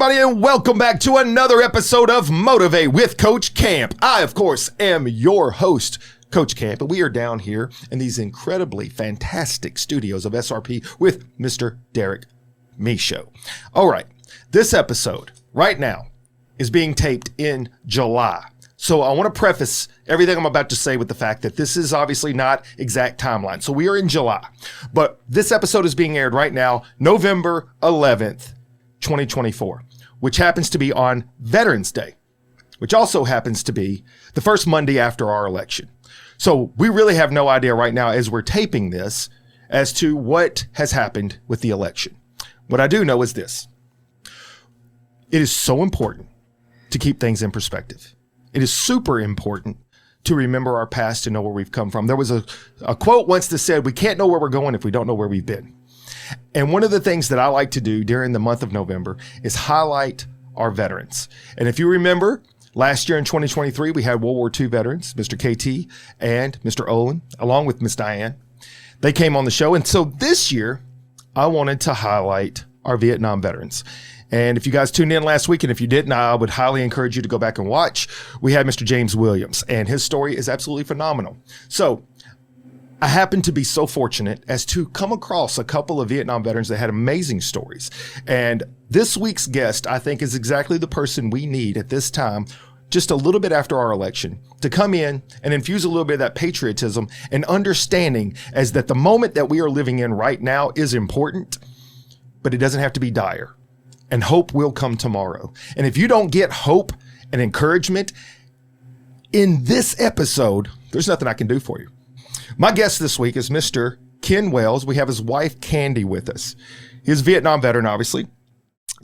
everybody, and welcome back to another episode of Motivate with Coach Camp. I, of course, am your host, Coach Camp, and we are down here in these incredibly fantastic studios of SRP with Mr. Derek Michaud. All right, this episode right now is being taped in July. So I want to preface everything I'm about to say with the fact that this is obviously not exact timeline. So we are in July, but this episode is being aired right now, November 11th, 2024, which happens to be on Veterans Day, which also happens to be the first Monday after our election. So we really have no idea right now as we're taping this as to what has happened with the election. What I do know is this. It is so important to keep things in perspective. It is super important to remember our past and know where we've come from. There was a quote once that said, we can't know where we're going if we don't know where we've been. And one of the things that I like to do during the month of November is highlight our veterans. And if you remember, last year in 2023, we had World War II veterans, Mr. KT and Mr. Olin, along with Miss Diane. They came on the show. And so this year, I wanted to highlight our Vietnam veterans. And if you guys tuned in last week, and if you didn't, I would highly encourage you to go back and watch. We had Mr. James Williams, and his story is absolutely phenomenal. So I happened to be so fortunate as to come across a couple of Vietnam veterans that had amazing stories. And this week's guest, I think, is exactly the person we need at this time, just a little bit after our election, to come in and infuse a little bit of that patriotism and understanding as that the moment that we are living in right now is important, but it doesn't have to be dire. And hope will come tomorrow. And if you don't get hope and encouragement in this episode, there's nothing I can do for you. My guest this week is Mr. Ken Wells. We have his wife, Candy, with us. He's a Vietnam veteran, obviously.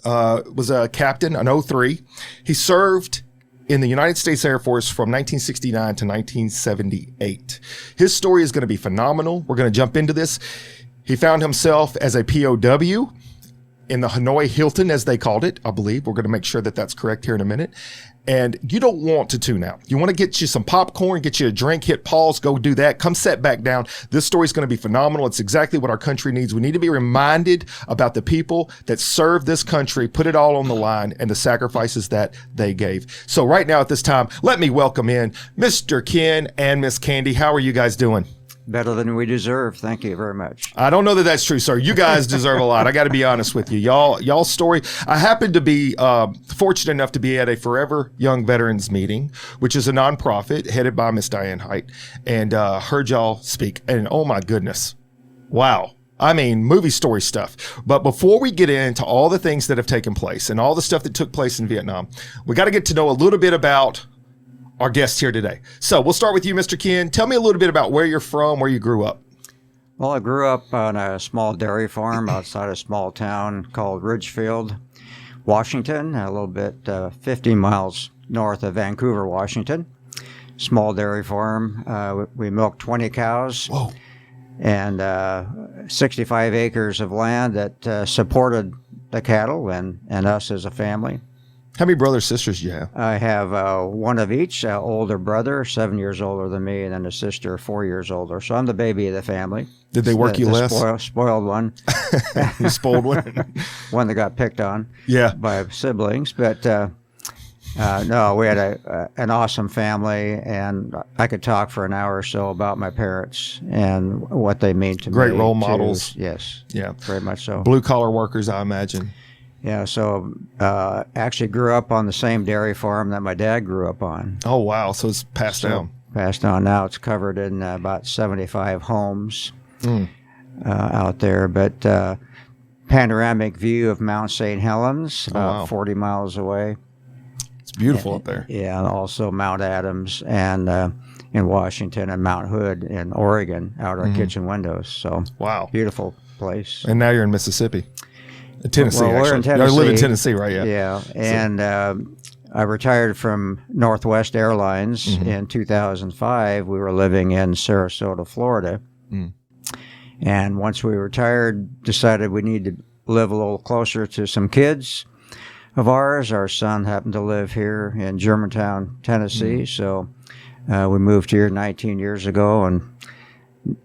Was a captain in 03. He served in the United States Air Force from 1969 to 1978. His story is going to be phenomenal. We're going to jump into this. He found himself as a POW in the Hanoi Hilton, as they called it, I believe. We're going to make sure that that's correct here in a minute. And you don't want to tune out. You want to get you some popcorn, get you a drink, hit pause, go do that. Come sit back down. This story is going to be phenomenal. It's exactly what our country needs. We need to be reminded about the people that served this country, put it all on the line, and the sacrifices that they gave. So right now at this time, let me welcome in Mr. Ken and Miss Candy. How are you guys doing? Better than we deserve. Thank you very much. I don't know that that's true, sir. You guys deserve a lot. I got to be honest with you. Y'all's story. I happen to be fortunate enough to be at a Forever Young Veterans meeting, which is a nonprofit headed by Miss Diane Height, and heard y'all speak. And oh my goodness. Wow. I mean, movie story stuff. But before we get into all the things that have taken place and all the stuff that took place in Vietnam, we got to get to know a little bit about our guest here today. So we'll start with you, Mr. Ken. Tell me a little bit about where you're from, where you grew up. Well, I grew up on a small dairy farm outside a small town called Ridgefield, Washington, a little bit 50 miles north of Vancouver, Washington. Small dairy farm. We milked 20 cows. Whoa. And 65 acres of land that supported the cattle and us as a family. How many brothers, sisters do you have? I have one of each, older brother, 7 years older than me, and then a sister, 4 years older. So I'm the baby of the family. Did they work you less? Spoiled one. You spoiled one? One that got picked on by siblings. But no, we had an awesome family, and I could talk for an hour or so about my parents and what they mean to me. Great role models. Yes. Yeah. Very much so. Blue-collar workers, I imagine. Yeah, so actually grew up on the same dairy farm that my dad grew up on. Oh, wow. So it's passed down. Passed on. Now it's covered in about 75 homes out there. But panoramic view of Mount St. Helens, about 40 miles away. It's beautiful up there. Yeah, and also Mount Adams and in Washington and Mount Hood in Oregon out our kitchen windows. So wow, beautiful place. And now you're in Mississippi. Tennessee, well, we're in Tennessee. You live in Tennessee, right? Yeah. Yeah, and I retired from Northwest Airlines in 2005. We were living in Sarasota, Florida. And once we retired, decided we need to live a little closer to some kids of ours. Our son happened to live here in Germantown, Tennessee. So we moved here 19 years ago and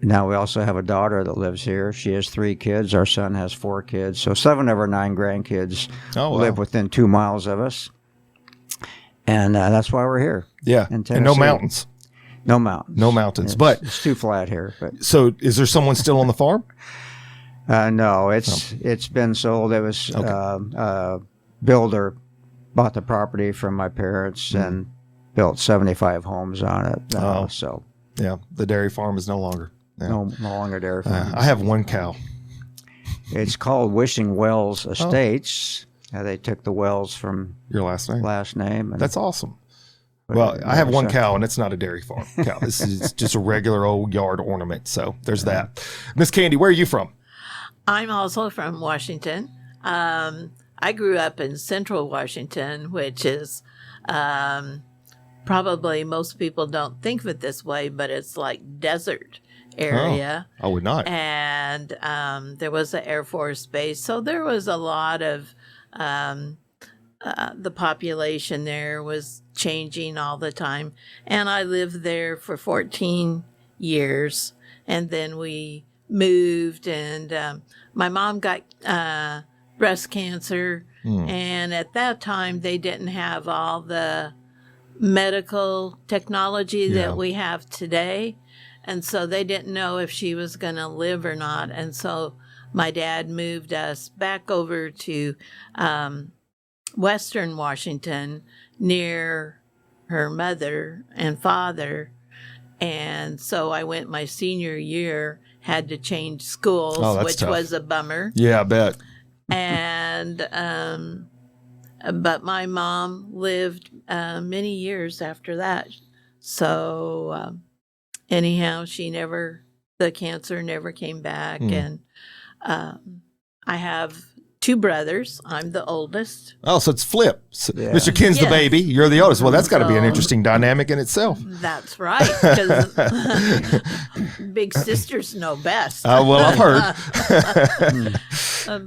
now we also have a daughter that lives here. She has 3 kids. Our son has 4 kids. So 7 of our 9 grandkids live within 2 miles of us. And that's why we're here. Yeah. In Tennessee. And no mountains. No mountains. No mountains. It's too flat here. But so is there someone still on the farm? No, it's been sold. It was builder bought the property from my parents and built 75 homes on it. So yeah, the dairy farm is no longer. Yeah. No longer dairy farm. I have 1 cow. It's called Wishing Wells Estates. They took the Wells from your last name. And that's awesome. Well, I have 1 cow, and it's not a dairy farm cow. This is just a regular old yard ornament. So there's that. Miss Candy, where are you from? I'm also from Washington. I grew up in Central Washington, which is probably most people don't think of it this way, but it's like desert area. I would not. And there was an Air Force base, so there was a lot of the population there was changing all the time. And I lived there for 14 years, and then we moved, and my mom got breast cancer, and at that time they didn't have all the medical technology that we have today, and so they didn't know if she was going to live or not. And so my dad moved us back over to Western Washington near her mother and father. And so I went my senior year, had to change schools, which tough. was a bummer. Yeah, I bet. And but my mom lived many years after that. So anyhow, the cancer never came back. And I have 2 brothers. I'm the oldest. Oh, so it's flip. So Mr. Ken's the baby. You're the oldest. Well, that's got to be an interesting dynamic in itself. That's right, because big sisters know best. Well, I've heard.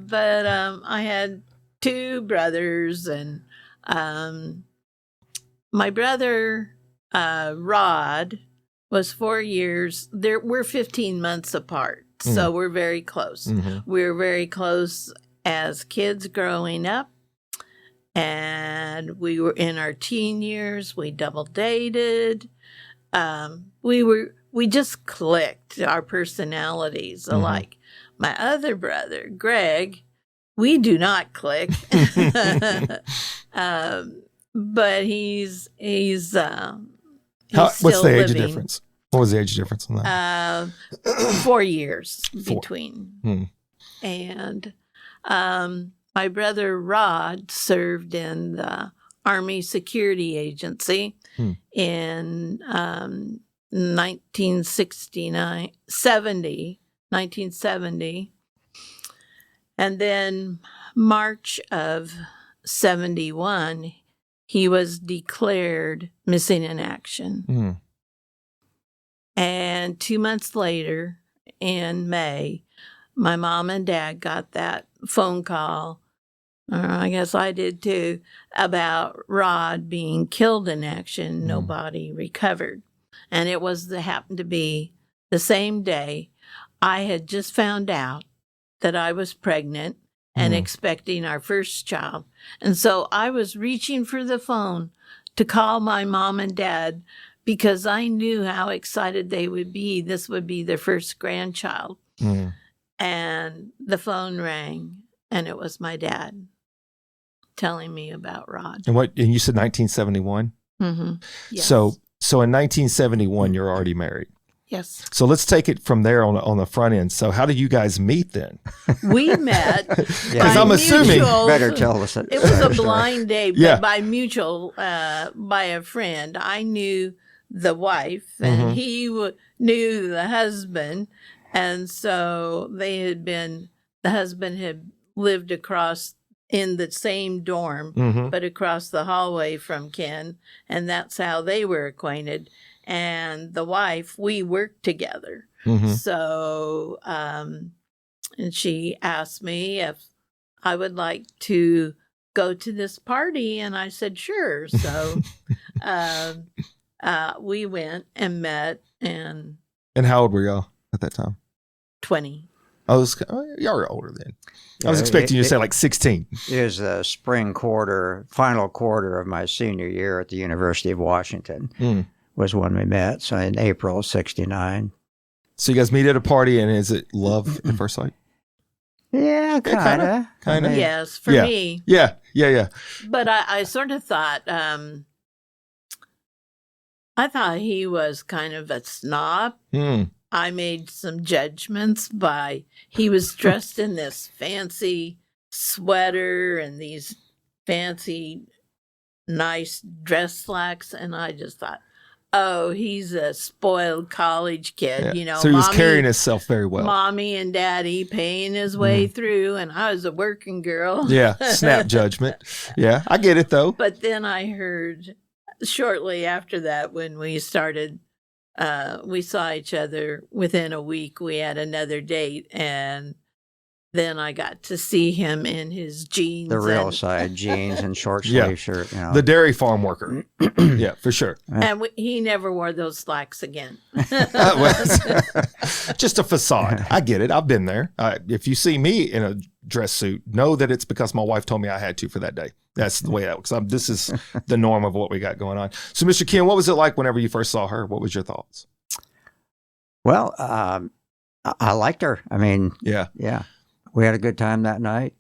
But I had 2 brothers, and my brother Rod was 4 years. We're 15 months apart, so we're very close. We're very close as kids growing up, and we were in our teen years. We double dated. We just clicked. Our personalities alike. My other brother, Greg, we do not click, but he's what's still the age living. difference? What was the age difference on that? 4 years between. And my brother Rod served in the Army Security Agency in 1970. And then March of 71, he was declared missing in action. And 2 months later, in May, my mom and dad got that phone call, I guess I did too, about Rod being killed in action. Nobody recovered. And it happened to be the same day I had just found out that I was pregnant and expecting our first child. And so I was reaching for the phone to call my mom and dad because I knew how excited they would be. This would be their first grandchild. And the phone rang, and it was my dad telling me about Rod. And you said 1971? Yes. So in 1971, you're already married. Yes. So let's take it from there on the front end. So how did you guys meet then? We met. Because I'm assuming. Better tell us it. It was a blind date, but Yeah. by mutual, by a friend. I knew the wife, and he knew the husband. And so the husband had lived across in the same dorm, but across the hallway from Ken. And that's how they were acquainted. And the wife, we worked together. So, and she asked me if I would like to go to this party. And I said, sure. So we went and met. And how old were y'all? at that time? 20. Y'all were older then. I was expecting you to say like 16. It was the final quarter of my senior year at the University of Washington was when we met. So in April of 69. So you guys meet at a party, and is it love at first sight? Yeah, kind of. Kind of. Yes, for me. Yeah. But I sort of thought, I thought he was kind of a snob. I made some judgments he was dressed in this fancy sweater and these fancy, nice dress slacks. And I just thought, oh, he's a spoiled college kid, So he was carrying himself very well. Mommy and daddy paying his way through, and I was a working girl. Yeah, snap judgment. Yeah, I get it though. But then I heard shortly after that, when we started, we saw each other within a week. We had another date, and then I got to see him in his jeans. The real side, jeans and short sleeve shirt. The dairy farm worker. Yeah, for sure. And he never wore those slacks again. Just a facade. I get it. I've been there. If you see me in a dress suit, know that it's because my wife told me I had to for that day. That's the way that works. This is the norm of what we got going on. So, Mr. Ken, what was it like whenever you first saw her? What was your thoughts? Well, I liked her. I mean, yeah. We had a good time that night,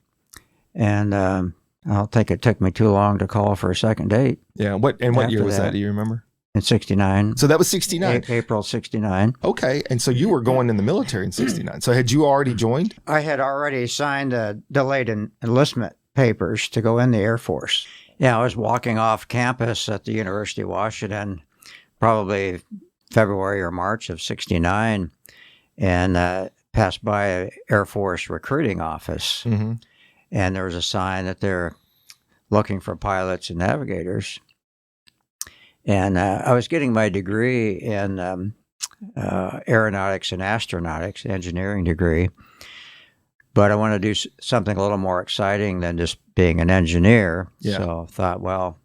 and I don't think it took me too long to call for a second date. Yeah. What year was that? Do you remember? In 69. So that was 69. April 69. Okay. And so you were going in the military in 69. So had you already joined? I had already signed delayed enlistment papers to go in the Air Force. Yeah, I was walking off campus at the University of Washington, probably February or March of 69, and passed by an Air Force recruiting office, and there was a sign that they're looking for pilots and navigators. And I was getting my degree in aeronautics and astronautics, engineering degree, but I wanted to do something a little more exciting than just being an engineer. Yeah. So I thought, well,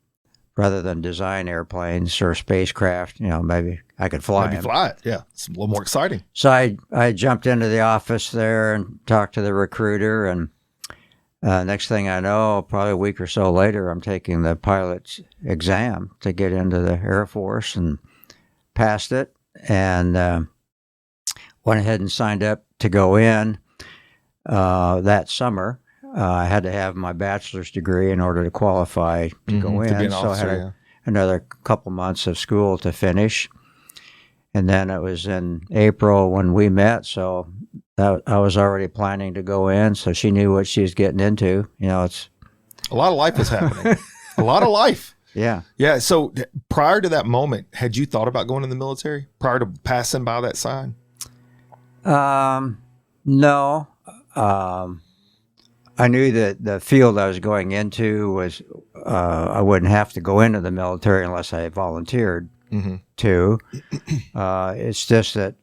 rather than design airplanes or spacecraft, maybe I could fly them. Fly it, yeah. It's a little more exciting. So I jumped into the office there and talked to the recruiter, and next thing I know, probably a week or so later, I'm taking the pilot's exam to get into the Air Force, and passed it, and went ahead and signed up to go in that summer. I had to have my bachelor's degree in order to qualify to go in. To be an so officer, I had another couple months of school to finish. And then it was in April when we met, so I was already planning to go in. So she knew what she was getting into. It's a lot of life was happening. A lot of life. Yeah. Yeah. So prior to that moment, had you thought about going in the military prior to passing by that sign? No. I knew that the field I was going into was I wouldn't have to go into the military unless I volunteered to. It's just that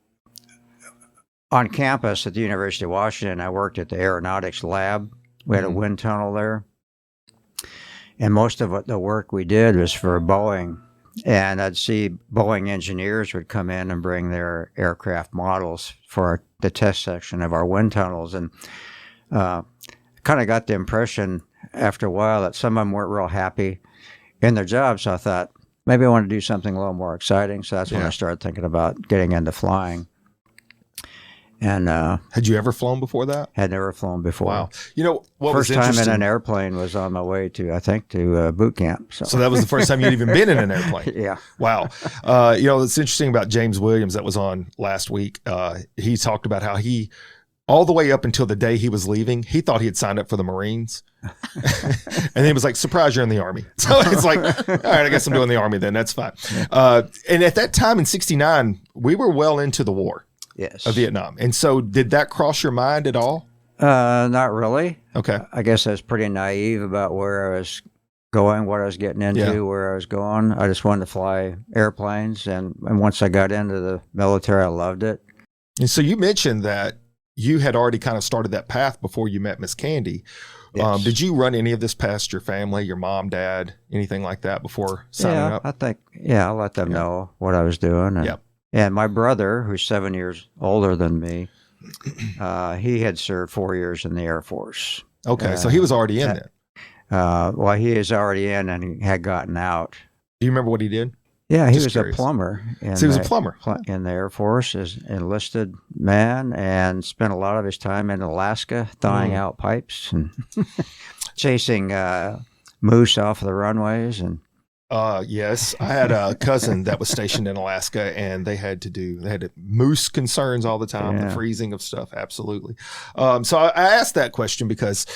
on campus at the University of Washington, I worked at the aeronautics lab. We had a wind tunnel there. And most of the work we did was for Boeing. And I'd see Boeing engineers would come in and bring their aircraft models for the test section of our wind tunnels. And kind of got the impression after a while that some of them weren't real happy in their jobs. So I thought, maybe I want to do something a little more exciting. So that's when I started thinking about getting into flying. And had you ever flown before that? Had never flown before. Wow. What first was time in an airplane was on my way to boot camp. So that was the first time you'd even been in an airplane. Yeah. Wow. It's interesting about James Williams that was on last week. He talked about how he, all the way up until the day he was leaving, he thought he had signed up for the Marines. And then he was like, surprise, you're in the Army. So it's like, all right, I guess I'm doing the Army then. That's fine. And at that time in 69, we were well into the war. Yes. Of Vietnam. And so did that cross your mind at all? Not really. Okay. I guess I was pretty naive about where I was going, what I was getting into, where I was going. I just wanted to fly airplanes. And once I got into the military, I loved it. And so you mentioned that you had already kind of started that path before you met Miss Candy. Yes. Did you run any of this past your family, your mom, dad, anything like that before signing up? I think, I let them know what I was doing. And, Yep. And my brother, who's 7 years older than me, he had served 4 years in the Air Force. Okay, so he was already in there. Well, he is already in, and he had gotten out. Do you remember what he did? Yeah, he Just was curious. a plumber. So he was a plumber. In the Air Force, as enlisted man, and spent a lot of his time in Alaska thawing out pipes and chasing moose off the runways. And yes, I had a cousin that was stationed in Alaska, and they had moose concerns all the time, the freezing of stuff. Absolutely. So I asked that question because,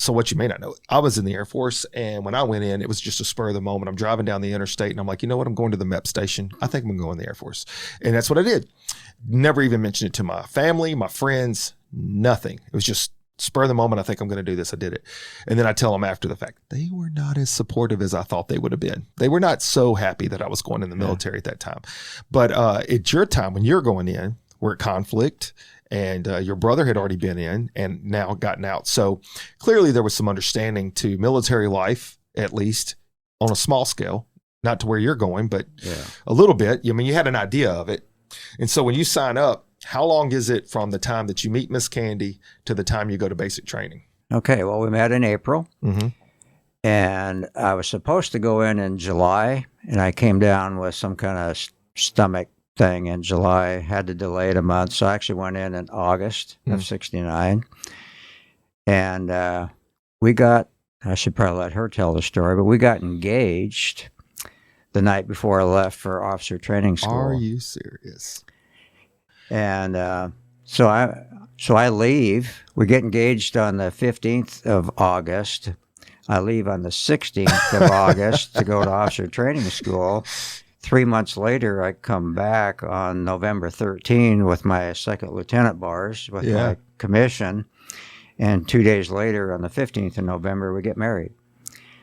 what you may not know, I was in the Air Force, and when I went in, it was just a spur of the moment. I'm driving down the interstate, and I'm like, you know what? I'm going to the MEP station. I think I'm going to go in the Air Force. And that's what I did. Never even mentioned it to my family, my friends, nothing. It was just spur of the moment. I think I'm going to do this. I did it. And then I tell them after the fact, they were not as supportive as I thought they would have been. They were not so happy that I was going in the military at that time. But it's your time when you're going in, we're at conflict. And your brother had already been in and now gotten out. So clearly there was some understanding to military life, at least on a small scale, not to where you're going, but a little bit. I mean, you had an idea of it. And so when you sign up, how long is it from the time that you meet Miss Candy to the time you go to basic training? Okay, well, we met in April. Mm-hmm. And I was supposed to go in July, and I came down with some kind of stomach thing in July, had to delay it a month. So I actually went in August of 69. And I should probably let her tell the story, but we got engaged the night before I left for officer training school. Are you serious? And so I leave. We get engaged on the 15th of August. I leave on the 16th of August to go to officer training school. 3 months later, I come back on November 13 with my second lieutenant bars with my commission. And 2 days later, on the 15th of November, we get married.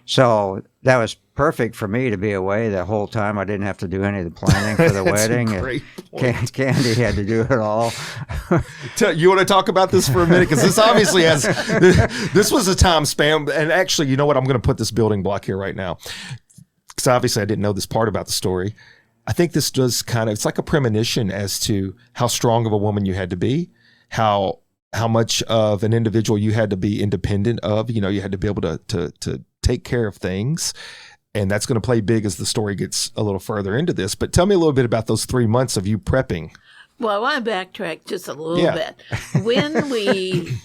So that was perfect for me to be away the whole time. I didn't have to do any of the planning for the wedding. Great point. Candy had to do it all. You want to talk about this for a minute? Because this obviously this was a time span. And actually, you know what? I'm going to put this building block here right now. Because obviously I didn't know this part about the story. I think this does it's like a premonition as to how strong of a woman you had to be, how much of an individual you had to be independent of. You had to be able to take care of things. And that's going to play big as the story gets a little further into this. But tell me a little bit about those 3 months of you prepping. Well, I want to backtrack just a little bit. When we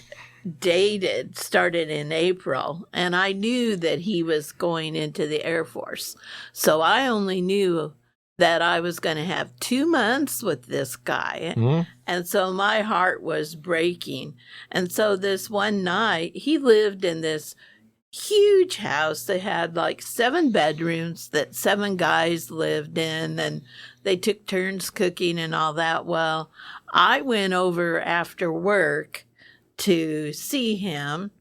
started in April, and I knew that he was going into the Air Force. So I only knew that I was going to have 2 months with this guy. Mm-hmm. And so my heart was breaking. And so this one night, he lived in this huge house. They had like 7 bedrooms that 7 guys lived in, and they took turns cooking and all that. Well, I went over after work to see him,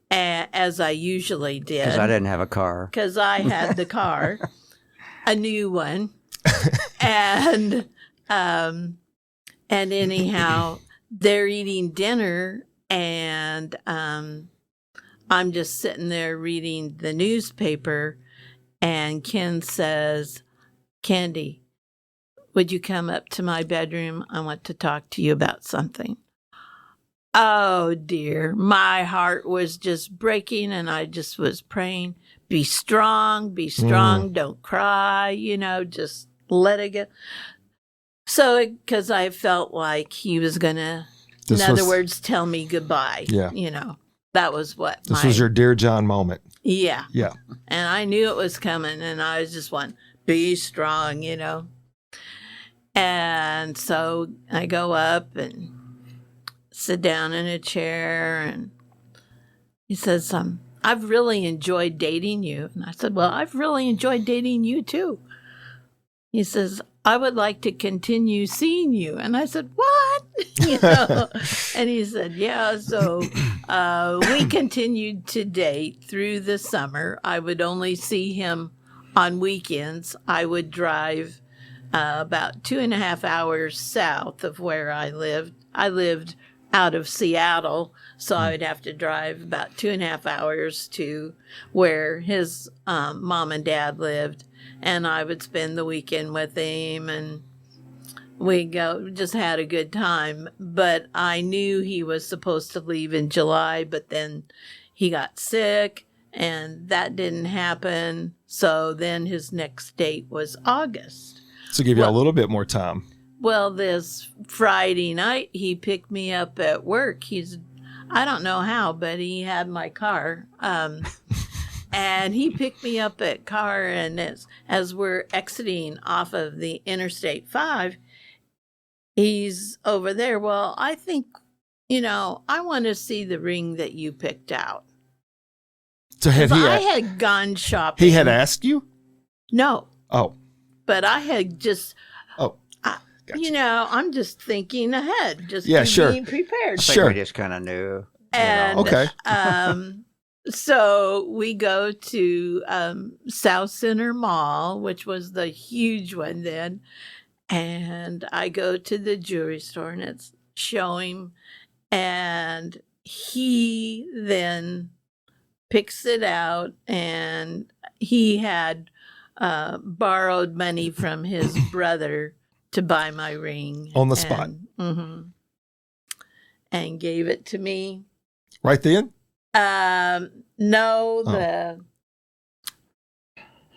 as I usually did. Because I didn't have a car. Because I had the car, a new one. And anyhow, they're eating dinner, and I'm just sitting there reading the newspaper, and Ken says, "Candy, would you come up to my bedroom? I want to talk to you about something." Oh, dear. My heart was just breaking, and I just was praying, be strong, don't cry, just let it go. So, because I felt like he was going to, in other words, tell me goodbye. Yeah. That was what this was your Dear John moment. Yeah. Yeah. And I knew it was coming, and I was just wanting, be strong, And so I go up and sit down in a chair, and he says, I've really enjoyed dating you. And I said, well, I've really enjoyed dating you too. He says, I would like to continue seeing you. And I said, what? And he said, yeah. So we continued to date through the summer. I would only see him on weekends. I would drive about 2.5 hours south of where I lived. I lived out of Seattle, so I would have to drive about 2.5 hours to where his mom and dad lived, and I would spend the weekend with him, and we just had a good time. But I knew he was supposed to leave in July, but then he got sick and that didn't happen. So then his next date was August. So give you a little bit more time. Well, this Friday night, he picked me up at work. I don't know how, but he had my car. And he picked me up at car, and as we're exiting off of the Interstate 5, he's over there. Well, I think, I want to see the ring that you picked out. So I had gone shopping. He had asked you? No. Oh. But I had just... Gotcha. I'm just thinking ahead, just being prepared. I think we just kind of knew. And okay. So we go to South Center Mall, which was the huge one then, and I go to the jewelry store and it's showing, and he then picks it out, and he had borrowed money from his brother to buy my ring. On the spot. Mm-hmm, and gave it to me. Right then? No,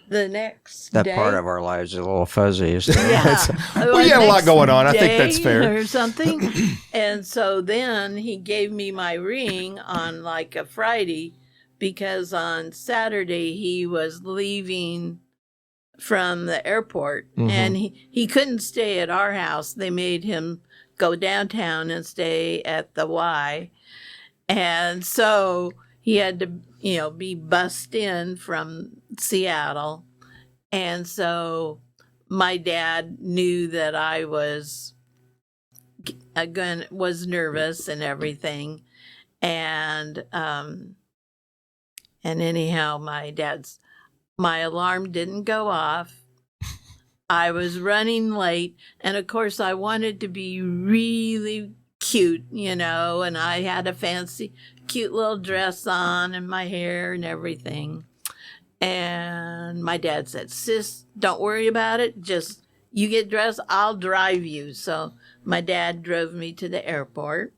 the next that day. part of our lives is a little fuzzy. Yeah. Well, you had a lot going on. I think that's fair. Or something. And so then he gave me my ring on like a Friday because on Saturday he was leaving from the airport, and he couldn't stay at our house. They made him go downtown and stay at the Y. And so he had to, be bussed in from Seattle. And so my dad knew that I was nervous and everything. And anyhow, my alarm didn't go off. I was running late. And of course, I wanted to be really cute, and I had a fancy, cute little dress on and my hair and everything. And my dad said, "Sis, don't worry about it. Just you get dressed, I'll drive you." So my dad drove me to the airport,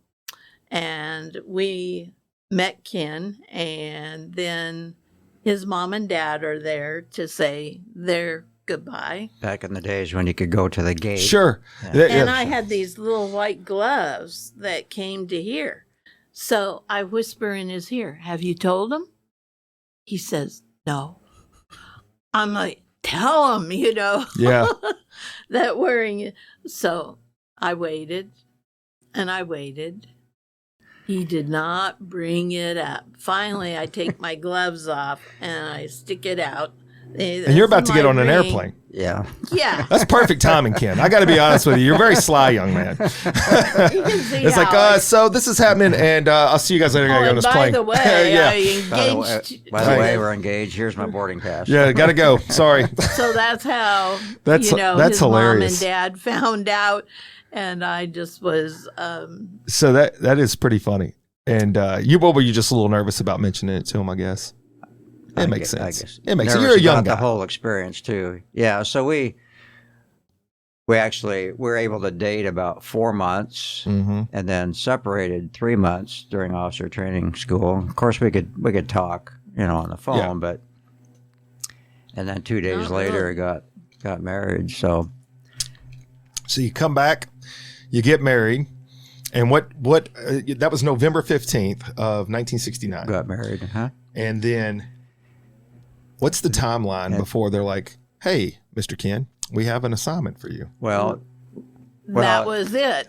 and we met Ken, and then his mom and dad are there to say their goodbye. Back in the days when you could go to the gate. Sure. Yeah. And I had these little white gloves that came to here. So I whisper in his ear, "Have you told him?" He says, "No." I'm like, "Tell him, Yeah. that wearing it." So I waited and I waited. He did not bring it up. Finally, I take my gloves off and I stick it out. And you're about to get on an airplane. Yeah. Yeah. That's perfect timing, Ken. I got to be honest with you. You're a very sly young man. You can see It's like, so this is happening, and I'll see you guys later. I gotta get on this by plane. the way, yeah. I engaged. By the way, we're engaged. Here's my boarding pass. Yeah, got to go. Sorry. So that's how That's his hilarious. mom and dad found out, and I just was. So that is pretty funny. And what were you just a little nervous about mentioning it to him? I guess it makes sense. I guess. It makes sense. Nervous You're a young about guy. the whole experience too. Yeah. So we actually were able to date about 4 months, and then separated 3 months during officer training school. Of course, we could talk, on the phone, but and then 2 days later got married. So you come back, you get married, and what that was November 15th of 1969. got married, huh? And then what's the timeline before they're like, "Hey, Mr. Ken, we have an assignment for you"? Well, that was it.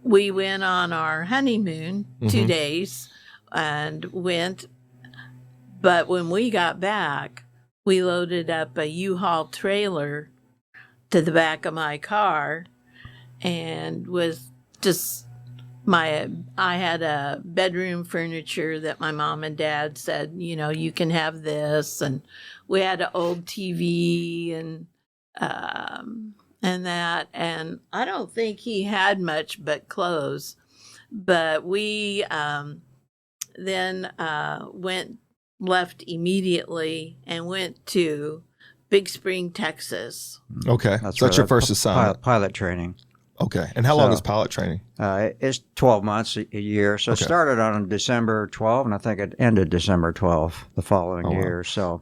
We went on our honeymoon 2 days and went, but when we got back, we loaded up a U-Haul trailer to the back of my car, and was just I had a bedroom furniture that my mom and dad said, you can have this, and we had an old TV and that, and I don't think he had much but clothes, but we then left immediately and went to Big Spring, Texas. Okay. So that's your first assignment. Pilot training. Okay. And how long is pilot training? It's 12 months a year. So it started on December 12, and I think it ended December 12 the following year. So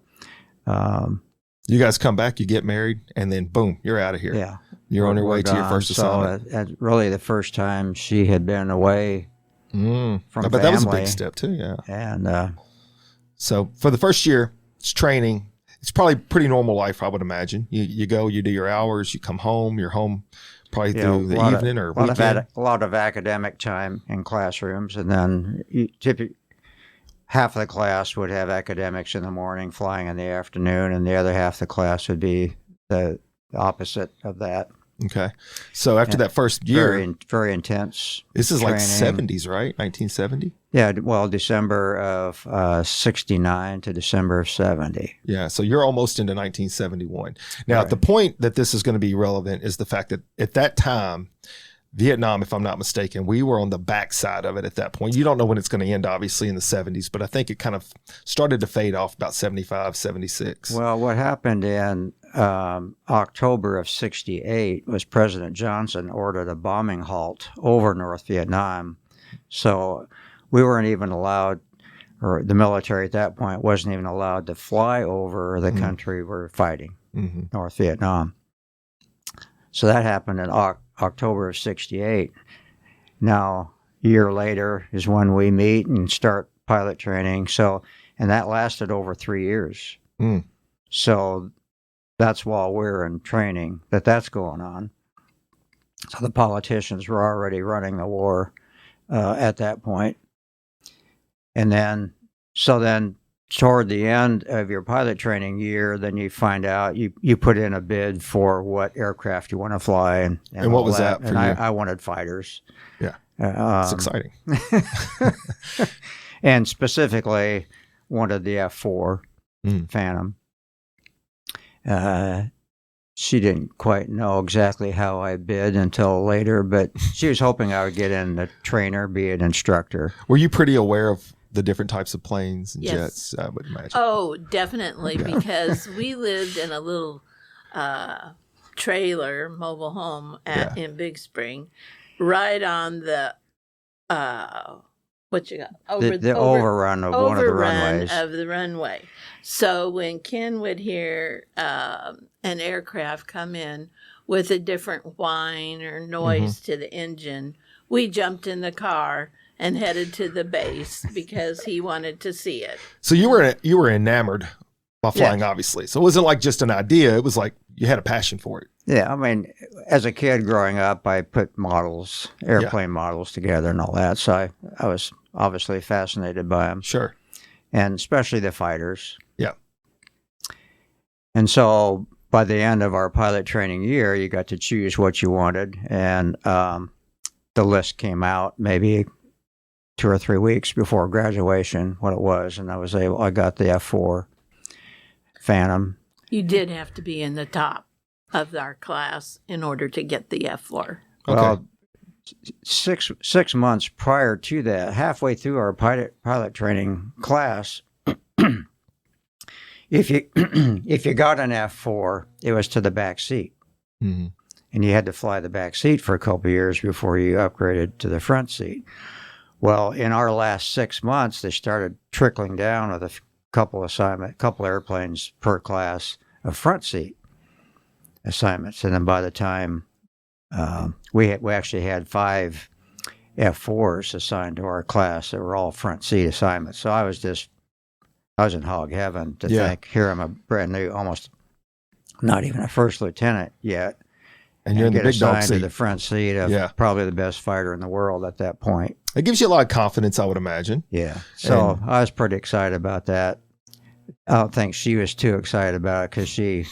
you guys come back, you get married, and then boom, you're out of here. Yeah. You're on your way to your first assignment. So really the first time she had been away from family. But that was a big step too, yeah. And so for the first year, it's training. It's probably pretty normal life, I would imagine. You go, you do your hours, you come home, you're home probably through the evening or weekend. A lot of academic time in classrooms, and then typically half of the class would have academics in the morning, flying in the afternoon, and the other half of the class would be the opposite of that. Okay. So after that first year. Very, very intense. This is training. Like 70s, right? 1970? Yeah. Well, December of 69 to December of 70. Yeah. So you're almost into 1971. Now, the point that this is going to be relevant is the fact that at that time, Vietnam, if I'm not mistaken, we were on the backside of it at that point. You don't know when it's going to end, obviously, in the 70s, but I think it kind of started to fade off about 75, 76. Well, what happened in October of 68 was President Johnson ordered a bombing halt over North Vietnam. So we weren't even allowed, or the military at that point wasn't even allowed to fly over the country we're fighting, North Vietnam. So that happened in October of 68. Now, a year later is when we meet and start pilot training. So, and that lasted over 3 years. So that's while we're in training that's going on. So the politicians were already running the war at that point. And then toward the end of your pilot training year, then you find out you put in a bid for what aircraft you want to fly, and what was that for and you? I wanted fighters. Yeah, it's exciting. And specifically wanted the F-4 Phantom. She didn't quite know exactly how I bid until later, but she was hoping I would get in the trainer, be an instructor. Were you pretty aware of the different types of planes and Yes. jets, I would imagine? Oh, definitely, because we lived in a little trailer, mobile home in Big Spring, right on the overrun of one of the runways. Of the runway. So when Ken would hear an aircraft come in with a different whine or noise to the engine, we jumped in the car and headed to the base because he wanted to see it. So you were enamored by flying, obviously. So it wasn't like just an idea. It was like you had a passion for it. Yeah, I mean, as a kid growing up, I put airplane models together and all that. So I was obviously fascinated by them. Sure. And especially the fighters. Yeah. And so by the end of our pilot training year, you got to choose what you wanted. And the list came out maybe 2 or 3 weeks before graduation, what it was. And I got the F-4 Phantom. You did have to be in the top of our class in order to get the F-4. Well, 6 months prior to that, halfway through our pilot training class, if you got an F-4, it was to the back seat. And you had to fly the back seat for a couple of years before you upgraded to the front seat. Well, in our last 6 months, they started trickling down with a couple airplanes per class of front seat assignments. And then by the time we actually had 5 F-4s assigned to our class that were all front seat assignments. So I was in hog heaven to think, here I'm a brand new, almost not even a first lieutenant yet. And you're in the big dog seat. To the front seat of probably the best fighter in the world at that point. It gives you a lot of confidence, I would imagine. Yeah. So I was pretty excited about that. I don't think she was too excited about it because she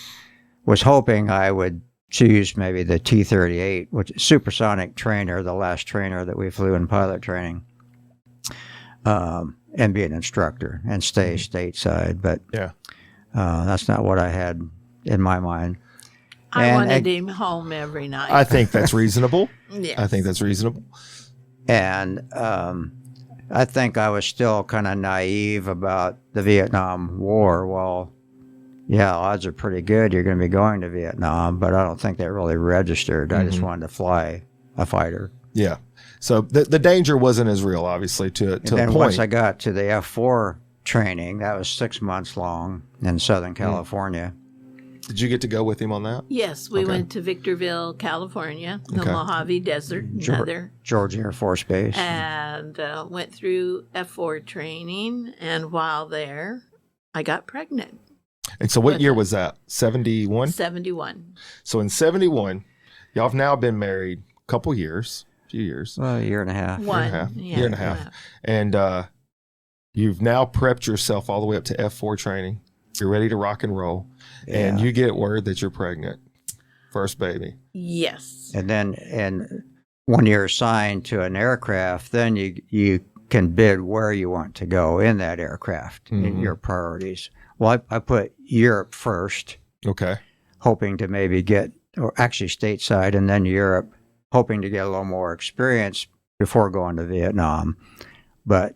was hoping I would choose maybe the T-38, which is supersonic trainer, the last trainer that we flew in pilot training, and be an instructor and stay stateside. But that's not what I had in my mind. I wanted him home every night. I think that's reasonable. Yes. I think that's reasonable. And I think I was still kind of naive about the Vietnam War. Well, yeah, odds are pretty good you're going to be going to Vietnam, but I don't think that really registered. I just wanted to fly a fighter. Yeah. So the danger wasn't as real, obviously, to And a then point. once I got to the F-4 training, that was 6 months long in Southern California. Did you get to go with him on that? Yes, we went to Victorville, California, the Okay. Mojave Desert, another, Georgia Air Force Base. and went through F4 training. And while there, I got pregnant. And so what year was that? 71? 71. So in 71, y'all have now been married a couple years, a few years. Well, a year and a half. One. Year and a half. And you've now prepped yourself all the way up to F4 training. You're ready to rock and roll. And you get word that you're pregnant. First baby. Yes. And then when you're assigned to an aircraft, then you can bid where you want to go in that aircraft in your priorities. Well, I put Europe first. Okay. Hoping to maybe get, or actually stateside, and then Europe, hoping to get a little more experience before going to Vietnam. But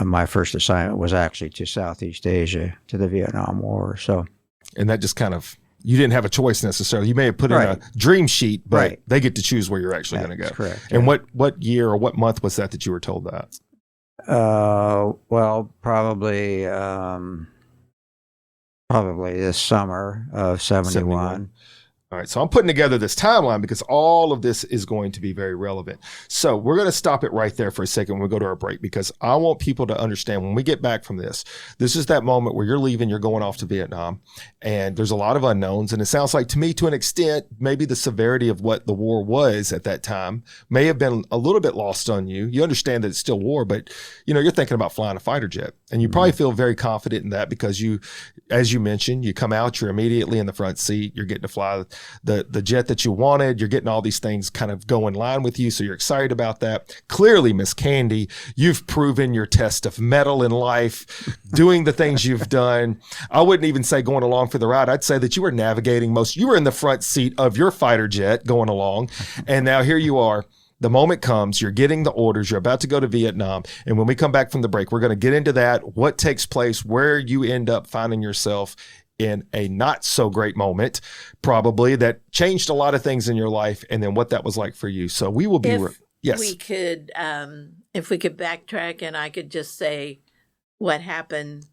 my first assignment was actually to Southeast Asia, to the Vietnam War. So, and that just kind of, you didn't have a choice necessarily. You may have put in a dream sheet, but they get to choose where you're actually going to go. Correct. And what year or what month was that you were told that? Well, probably this summer of 71. All right, so I'm putting together this timeline because all of this is going to be very relevant. So we're going to stop it right there for a second when we go to our break, because I want people to understand when we get back from this is that moment where you're leaving, you're going off to Vietnam, and there's a lot of unknowns. And it sounds like to me, to an extent, maybe the severity of what the war was at that time may have been a little bit lost on you. You understand that it's still war, but you're thinking about flying a fighter jet, and you probably feel very confident in that because you, as you mentioned, you come out, you're immediately in the front seat, you're getting to fly the jet that you wanted. You're getting all these things kind of go in line with you. So you're excited about that. Clearly, Miss Candy, you've proven your test of mettle in life, doing the things you've done. I wouldn't even say going along for the ride. I'd say that you were navigating you were in the front seat of your fighter jet going along. And now here you are. The moment comes, you're getting the orders, you're about to go to Vietnam. And when we come back from the break, we're going to get into that, what takes place, where you end up finding yourself in a not so great moment, probably, that changed a lot of things in your life, and then what that was like for you. So we will be, if we could backtrack, and I could just say what happened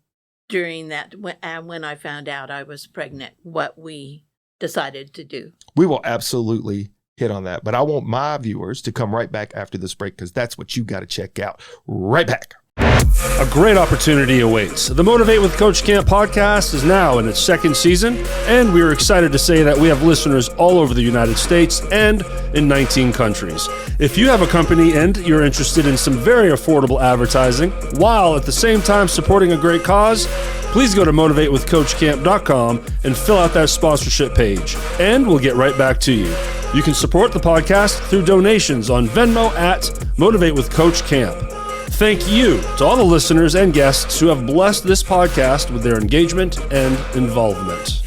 during that, when I found out I was pregnant, what we decided to do. We will absolutely hit on that. But I want my viewers to come right back after this break, because that's what you got to check out. Right back. A great opportunity awaits. The Motivate with Coach Camp podcast is now in its second season, and we are excited to say that we have listeners all over the United States and in 19 countries. If you have a company and you're interested in some very affordable advertising while at the same time supporting a great cause, please go to motivatewithcoachcamp.com and fill out that sponsorship page, and we'll get right back to you. You can support the podcast through donations on Venmo at Motivate with Coach Camp. Thank you to all the listeners and guests who have blessed this podcast with their engagement and involvement.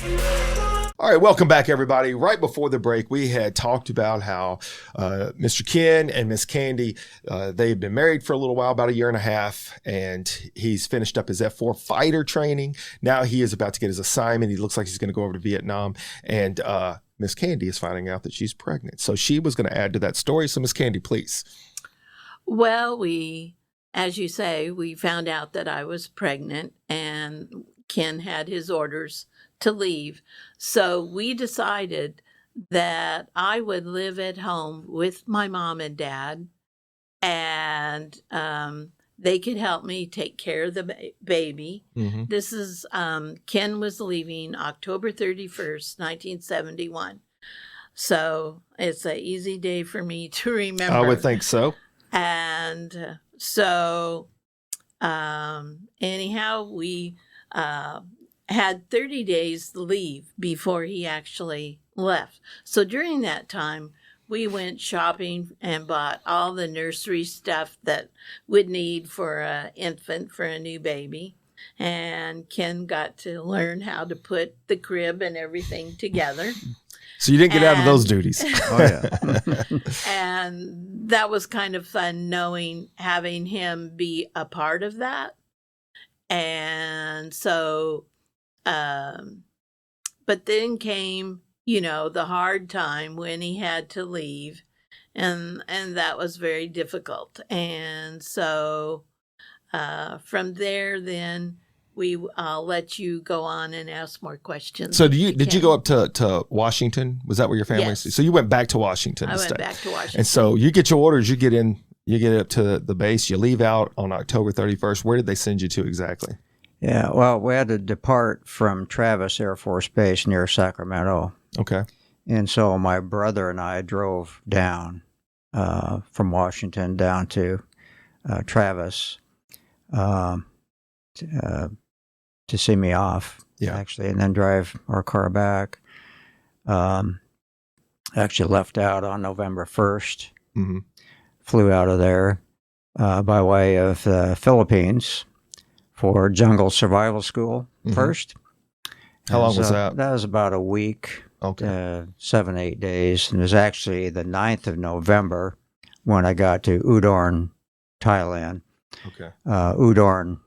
All right, welcome back, everybody. Right before the break, we had talked about how Mr. Ken and Miss Candy, they've been married for a little while, about a year and a half, and he's finished up his F4 fighter training. Now he is about to get his assignment. He looks like he's going to go over to Vietnam, and Miss Candy is finding out that she's pregnant. So she was going to add to that story. So Miss Candy, please. Well, as you say, we found out that I was pregnant, and Ken had his orders to leave. So we decided that I would live at home with my mom and dad, and they could help me take care of the baby. Mm-hmm. This is, Ken was leaving October 31st, 1971. So it's an easy day for me to remember. I would think so. And so, anyhow, we had 30 days leave before he actually left. So during that time, we went shopping and bought all the nursery stuff that we'd need for an infant, for a new baby. And Ken got to learn how to put the crib and everything together. So you didn't get out of those duties. Oh, yeah. And that was kind of fun, having him be a part of that. And so But then came, the hard time when he had to leave, and that was very difficult. And so from there, then I'll let you go on and ask more questions. So did you go up to Washington? Was that where your family? Yes. So you went back to Washington. I went back to Washington. And so you get your orders. You get up to the base. You leave out on October 31st. Where did they send you to exactly? Yeah, well, we had to depart from Travis Air Force Base near Sacramento. Okay. And so my brother and I drove down from Washington down to Travis to see me off, actually, and then drive our car back. Actually left out on November 1st. Mm-hmm. Flew out of there by way of the Philippines for jungle survival school first. How long was that? That was about a week, 7, 8 days. And it was actually the 9th of November when I got to Udorn, Thailand. Okay. Udorn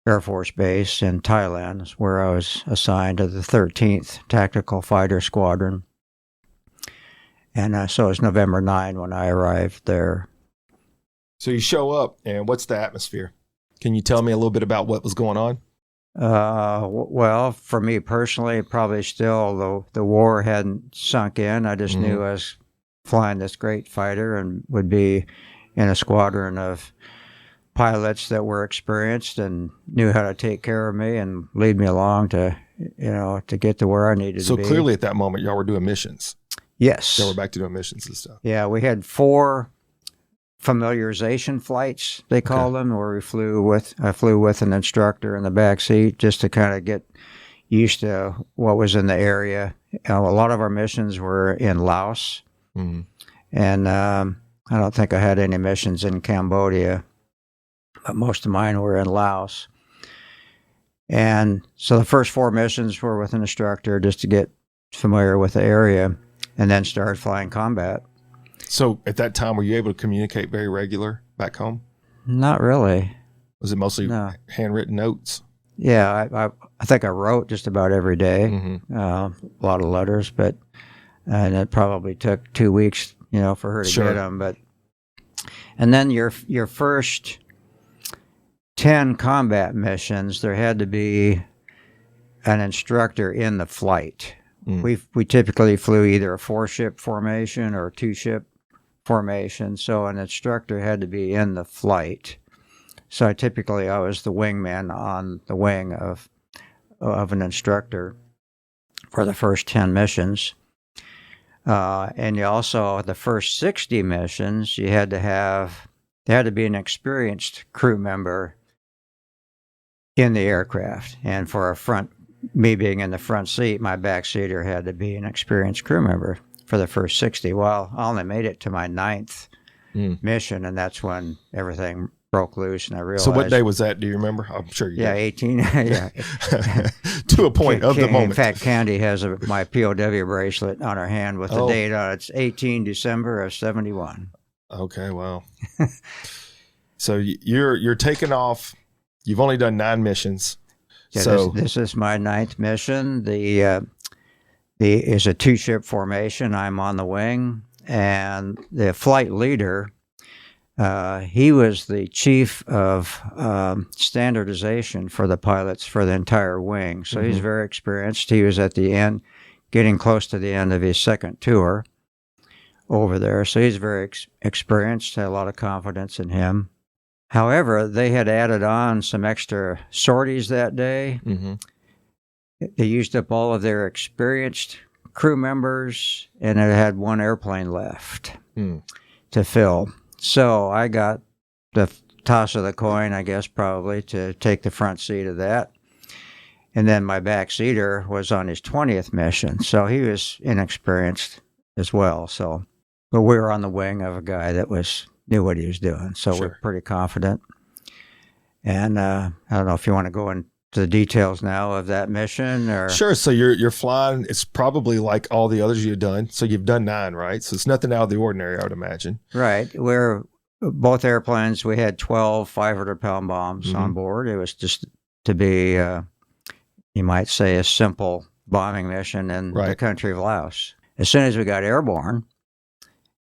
Air Force Base in Thailand is where I was assigned to the 13th Tactical Fighter Squadron. And so it was November 9 when I arrived there. So you show up, and what's the atmosphere? Can you tell me a little bit about what was going on? Well, for me personally, probably still the war hadn't sunk in. I just knew I was flying this great fighter and would be in a squadron of pilots that were experienced and knew how to take care of me and lead me along to get to where I needed to be. So clearly at that moment, y'all were doing missions. Yes. Y'all were back to doing missions and stuff. Yeah, we had 4 familiarization flights, they call them, where I flew with an instructor in the back seat just to kind of get used to what was in the area. A lot of our missions were in Laos, and I don't think I had any missions in Cambodia, but most of mine were in Laos. And so the first 4 missions were with an instructor just to get familiar with the area, and then started flying combat. So at that time, were you able to communicate very regular back home? Not really. Was it mostly handwritten notes? Yeah, I think I wrote just about every day, a lot of letters, and it probably took 2 weeks, for her to get them. And then your first 10 combat missions, there had to be an instructor in the flight. We typically flew either a 4-ship formation or a 2-ship formation, so an instructor had to be in the flight. So I was the wingman on the wing of an instructor for the first 10 missions. And you also, the first 60 missions, there had to be an experienced crew member in the aircraft. And for me being in the front seat, my backseater had to be an experienced crew member for the first 60. Well, I only made it to my 9th mission, and that's when everything broke loose, and I realized. So what day was that? Do you remember? I'm sure you do. 18. Yeah. To a point of the moment. In fact, Candy has my POW bracelet on her hand with the date on it. It's 18 December of 71. Okay, wow. So you're taking off. You've only done 9 missions. Yeah, so this is my 9th mission. The is a 2-ship formation. I'm on the wing, and the flight leader, he was the chief of standardization for the pilots for the entire wing. So he's very experienced. He was at the end, getting close to the end of his 2nd tour over there. So he's very experienced. Had a lot of confidence in him. However, they had added on some extra sorties that day. They used up all of their experienced crew members, and it had 1 airplane left to fill. So I got the toss of the coin, I guess, probably, to take the front seat of that. And then my backseater was on his 20th mission, so he was inexperienced as well. But we were on the wing of a guy that knew what he was doing, so we're pretty confident. And I don't know if you want to go into the details now of that mission, or sure. So you're flying. It's probably like all the others you've done. So you've done 9, right? So it's nothing out of the ordinary, I would imagine. Right. Both airplanes, we had 12 500-pound bombs on board. It was just to be, you might say, a simple bombing mission in the Right. country of Laos. As soon as we got airborne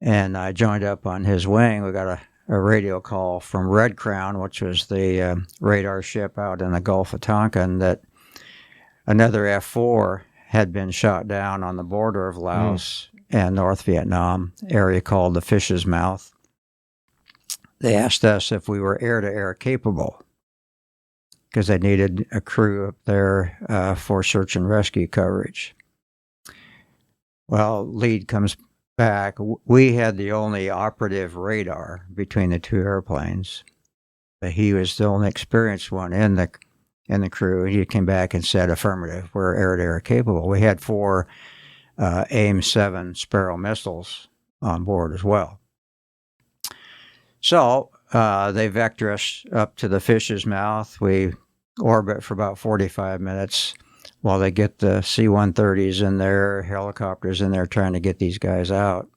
and I joined up on his wing, we got a radio call from Red Crown, which was the radar ship out in the Gulf of Tonkin, that another F-4 had been shot down on the border of Laos and North Vietnam, area called the Fish's Mouth. They asked us if we were air-to-air capable because they needed a crew up there for search and rescue coverage. Well, lead comes back. We had the only operative radar between the two airplanes. But he was the only experienced one in the crew. He came back and said, affirmative, we're air-to-air capable. We had 4 AIM-7 Sparrow missiles on board as well. So they vector us up to the Fish's Mouth. We orbit for about 45 minutes while they get the C-130s in there, helicopters in there trying to get these guys out.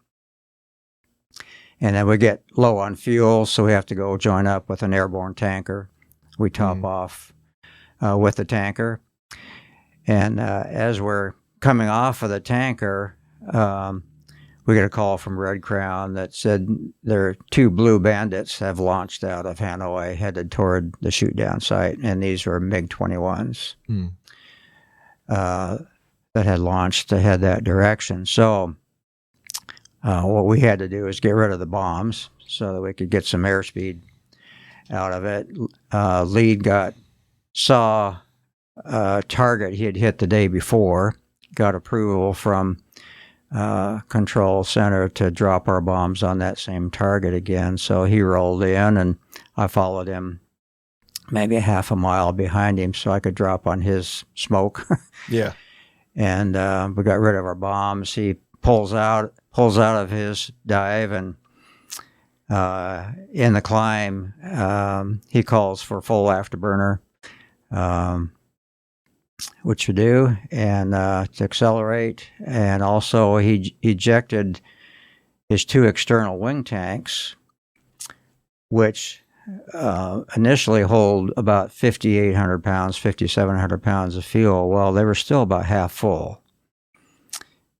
And then we get low on fuel, so we have to go join up with an airborne tanker. We top off with the tanker. And as we're coming off of the tanker, we get a call from Red Crown that said their 2 blue bandits have launched out of Hanoi, headed toward the shoot-down site, and these were MiG-21s that had launched to head that direction. So what we had to do is get rid of the bombs so that we could get some airspeed out of it. Lead saw a target he had hit the day before, got approval from control center to drop our bombs on that same target again. So he rolled in, and I followed him maybe a half a mile behind him so I could drop on his smoke. Yeah. And we got rid of our bombs. He pulls out of his dive, and in the climb, he calls for full afterburner, which we do, and to accelerate. And also he ejected his 2 external wing tanks, which initially hold about 5,800 pounds, 5,700 pounds of fuel. Well, they were still about half full.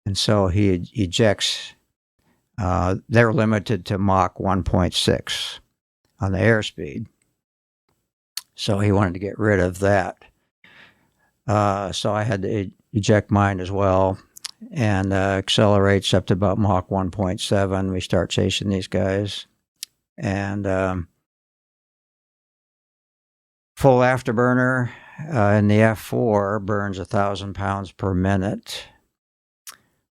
And so he ejects, they're limited to Mach 1.6 on the airspeed. So he wanted to get rid of that. So I had to eject mine as well, and accelerates up to about Mach 1.7. We start chasing these guys. And full afterburner in the F-4 burns 1,000 pounds per minute.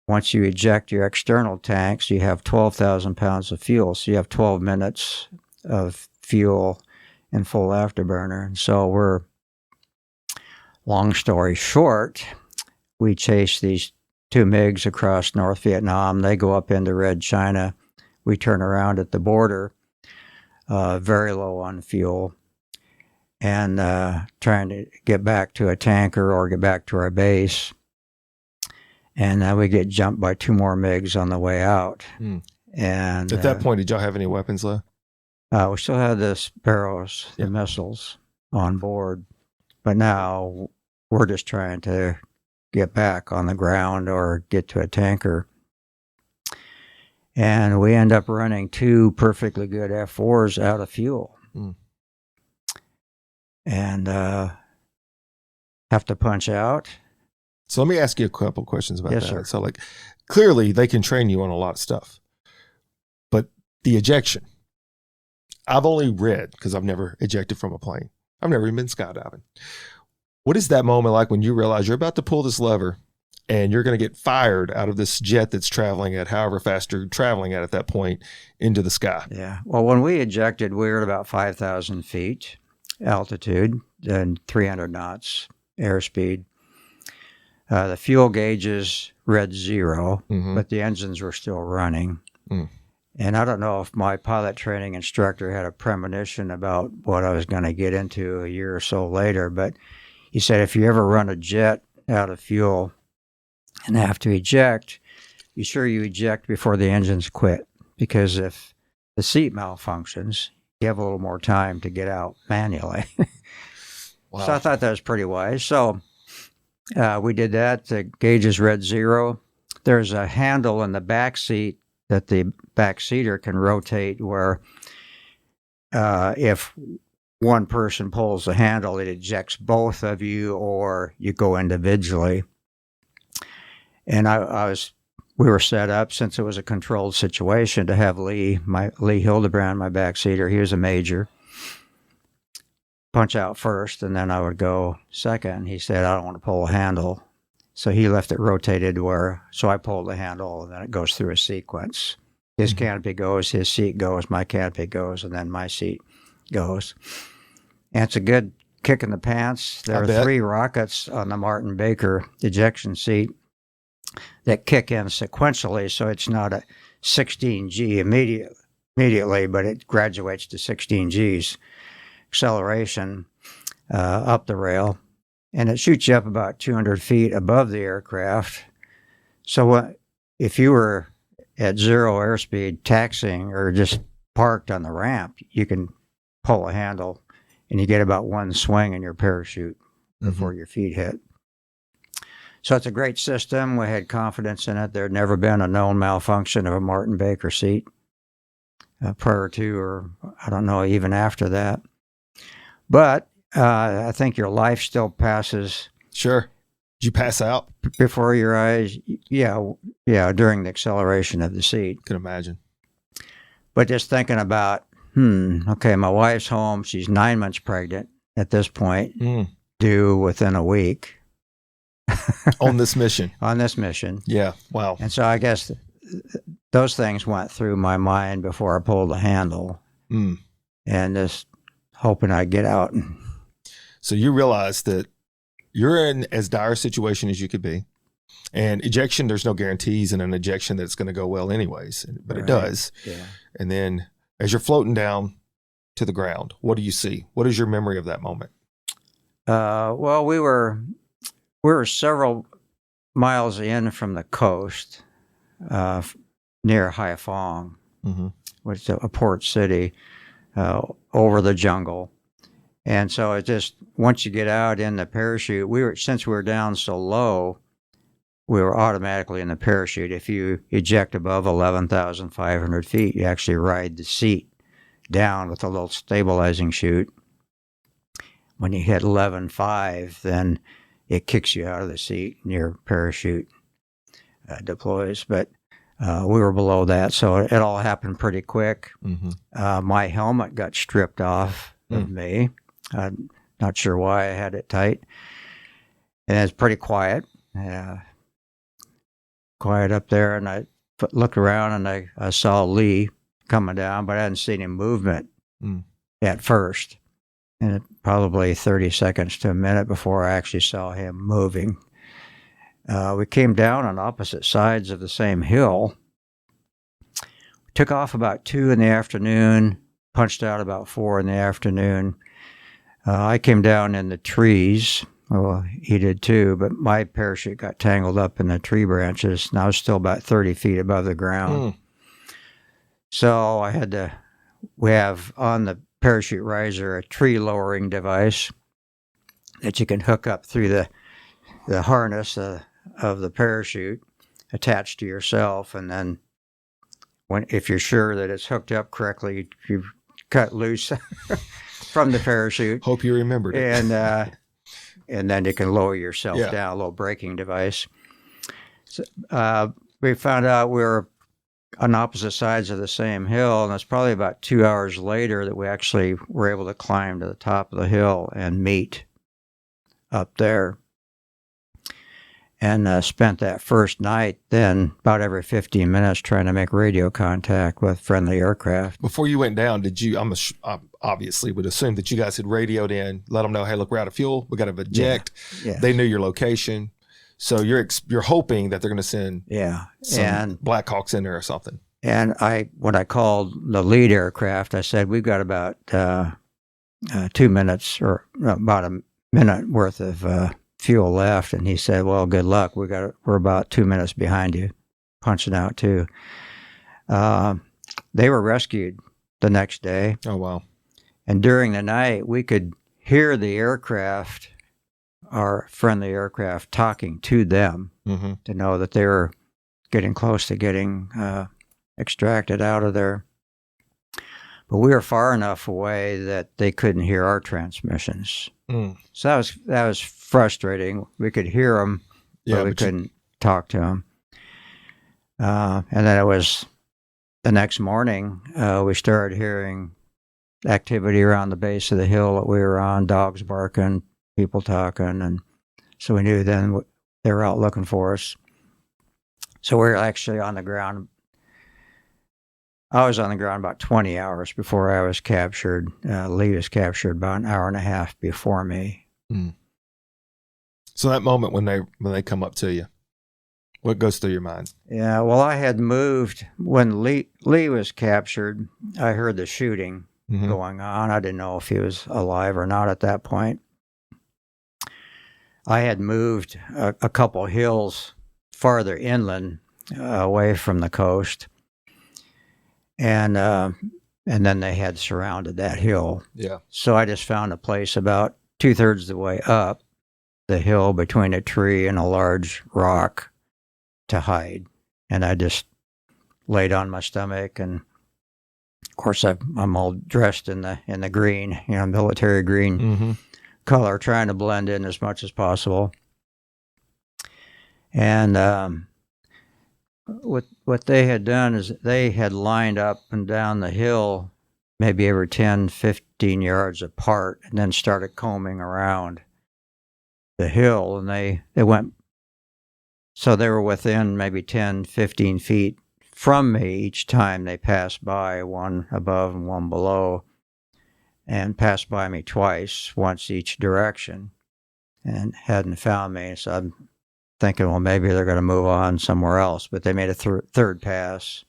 Once you eject your external tanks, you have 12,000 pounds of fuel. So you have 12 minutes of fuel in full afterburner. And so long story short, we chase these 2 MiGs across North Vietnam. They go up into Red China. We turn around at the border, very low on fuel, and trying to get back to a tanker or get back to our base. And we get jumped by 2 more MiGs on the way out. And at that point, did y'all have any weapons left? We still had the Sparrows, the missiles, on board. But now we're just trying to get back on the ground or get to a tanker. And we end up running 2 perfectly good F-4s out of fuel. And have to punch out. So let me ask you a couple questions about that. Sir. So clearly they can train you on a lot of stuff, but the ejection, I've only read, because I've never ejected from a plane. I've never even been skydiving. What is that moment like when you realize you're about to pull this lever and you're going to get fired out of this jet that's traveling at however fast you're traveling at that point into the sky? Yeah. Well, when we ejected, we were at about 5,000 feet altitude and 300 knots airspeed. The fuel gauges read 0, but the engines were still running. And I don't know if my pilot training instructor had a premonition about what I was going to get into a year or so later, but he said, if you ever run a jet out of fuel and have to eject, be sure you eject before the engines quit, because if the seat malfunctions, you have a little more time to get out manually. Wow. So I thought that was pretty wise. So We did that. The gauges read 0. There's a handle in the back seat that the back seater can rotate where if one person pulls the handle, it ejects both of you, or you go individually. And we were set up, since it was a controlled situation, to have Lee Hildebrand, my backseater. He was a major. Punch out first, and then I would go second. He said, I don't want to pull a handle. So he left it rotated so I pulled the handle, and then it goes through a sequence. His canopy goes, his seat goes, my canopy goes, and then my seat goes. And it's a good kick in the pants. There are 3 rockets on the Martin Baker ejection seat that kick in sequentially, so it's not a 16G immediately, but it graduates to 16 Gs acceleration up the rail, and it shoots you up about 200 feet above the aircraft. So if you were at 0 airspeed taxiing or just parked on the ramp, you can pull a handle and you get about 1 swing in your parachute before your feet hit. So it's a great system. We had confidence in it. There had never been a known malfunction of a Martin Baker seat prior to, or I don't know, even after that. But I think your life still passes. Sure. Did you pass out? Before your eyes? Yeah, during the acceleration of the seat. Can imagine. But just thinking about, okay, my wife's home. She's 9 months pregnant at this point, due within a week. On this mission. On this mission. Yeah. Wow. And so I guess those things went through my mind before I pulled the handle. And just hoping I'd get out. So you realize that you're in as dire a situation as you could be. And ejection, there's no guarantees in an ejection that it's going to go well anyways, but it does. Yeah. And then as you're floating down to the ground, what do you see? What is your memory of that moment? Well, we were several miles in from the coast, near Haiphong, which is a port city, over the jungle. And so it just, once you get out in the parachute, since we were down so low, we were automatically in the parachute. If you eject above 11,500 feet, you actually ride the seat down with a little stabilizing chute. When you hit 11.5, then it kicks you out of the seat and your parachute deploys. But we were below that, so it all happened pretty quick. My helmet got stripped off of me. I'm not sure why I had it tight. And it's pretty quiet. Quiet up there, and I looked around and I saw Lee coming down, but I hadn't seen him movement at first. And it probably 30 seconds to a minute before I actually saw him moving. We came down on opposite sides of the same hill. Took off about 2 in the afternoon, punched out about 4 in the afternoon. I came down in the trees. Well, he did too, but my parachute got tangled up in the tree branches, and I was still about 30 feet above the ground. So we have on the parachute riser a tree lowering device that you can hook up through the harness of the parachute attached to yourself, and then if you're sure that it's hooked up correctly, you cut loose from the parachute. Hope you remembered it. And then you can lower yourself down, a little braking device. So, we found out we were on opposite sides of the same hill, and it's probably about 2 hours later that we actually were able to climb to the top of the hill and meet up there. And spent that first night then about every 15 minutes trying to make radio contact with friendly aircraft. Before you went down, did you, I obviously would assume that you guys had radioed in, let them know, hey, look, we're out of fuel, we got to eject. Yeah. They knew your location. So you're hoping that they're going to send some Black Hawks in there or something. And when I called the lead aircraft, I said, we've got about 2 minutes or about a minute worth of fuel left. And he said, well, good luck. We're about 2 minutes behind you, punching out too. They were rescued the next day. Oh, wow. And during the night, we could hear the aircraft our friendly aircraft talking to them to know that they were getting close to getting extracted out of there. But we were far enough away that they couldn't hear our transmissions. So that was frustrating. We could hear them, but we couldn't talk to them. And then it was the next morning, we started hearing activity around the base of the hill that we were on, dogs barking, people talking, and so we knew then they were out looking for us. So we were actually on the ground. I was on the ground about 20 hours before I was captured. Lee was captured about an hour and a half before me. So that moment when they come up to you, what goes through your mind? Yeah, well, I had moved when Lee was captured. I heard the shooting going on. I didn't know if he was alive or not at that point. I had moved a couple hills farther inland, away from the coast, and then they had surrounded that hill. Yeah. So I just found a place about 2/3 of the way up the hill between a tree and a large rock to hide, and I just laid on my stomach, and of course I'm all dressed in the green, military green color, trying to blend in as much as possible. And what they had done is they had lined up and down the hill maybe every 10, 15 yards apart, and then started combing around the hill, and they went, so they were within maybe 10, 15 feet from me each time they passed by, one above and one below, and passed by me twice, once each direction, and hadn't found me. So I'm thinking, well, maybe they're going to move on somewhere else. But they made a third pass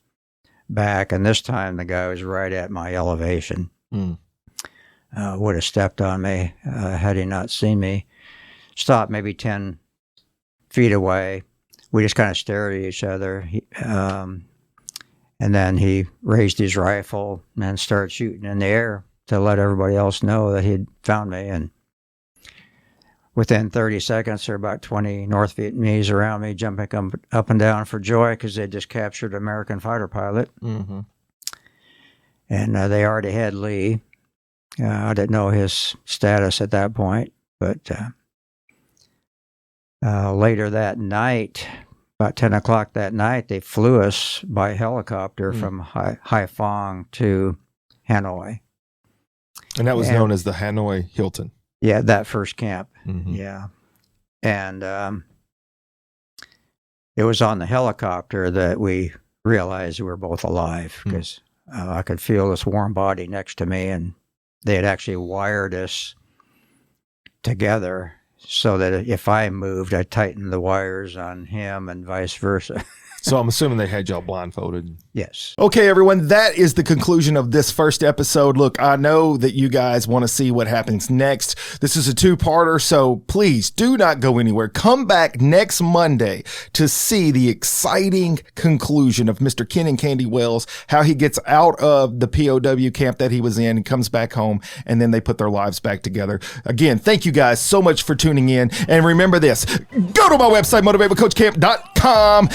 back, and this time the guy was right at my elevation. Would have stepped on me had he not seen me. Stopped maybe 10 feet away. We just kind of stared at each other. And then he raised his rifle and started shooting in the air to let everybody else know that he'd found me. And within 30 seconds, there were about 20 North Vietnamese around me, jumping up and down for joy because they just captured an American fighter pilot. And they already had Lee. I didn't know his status at that point, but later that night, about 10 o'clock that night, they flew us by helicopter from Haiphong to Hanoi. And that was known as the Hanoi Hilton. Yeah, that first camp. Yeah. And it was on the helicopter that we realized we were both alive, because I could feel this warm body next to me, and they had actually wired us together so that if I moved, I tightened the wires on him and vice versa. So I'm assuming they had y'all blindfolded. Yes. Okay, everyone, that is the conclusion of this first episode. Look, I know that you guys want to see what happens next. This is a two-parter, so please do not go anywhere. Come back next Monday to see the exciting conclusion of Mr. Ken and Candy Wells, how he gets out of the POW camp that he was in and comes back home, and then they put their lives back together. Again, thank you guys so much for tuning in. And remember this, go to my website, motivatewithcoachcamp.com.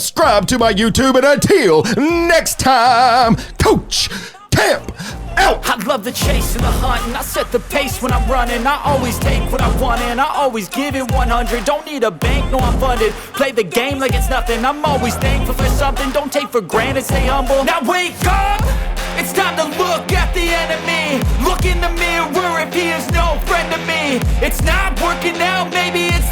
Subscribe to my YouTube, and until next time, Coach Camp out. I love the chase and the hunt, and I set the pace when I'm running. I always take what I want, and I always give it 100. Don't need a bank, no, I'm funded. Play the game like it's nothing. I'm always thankful for something. Don't take for granted, stay humble. Now wake up, it's time to look at the enemy. Look in the mirror if he is no friend to me. It's not working out, maybe it's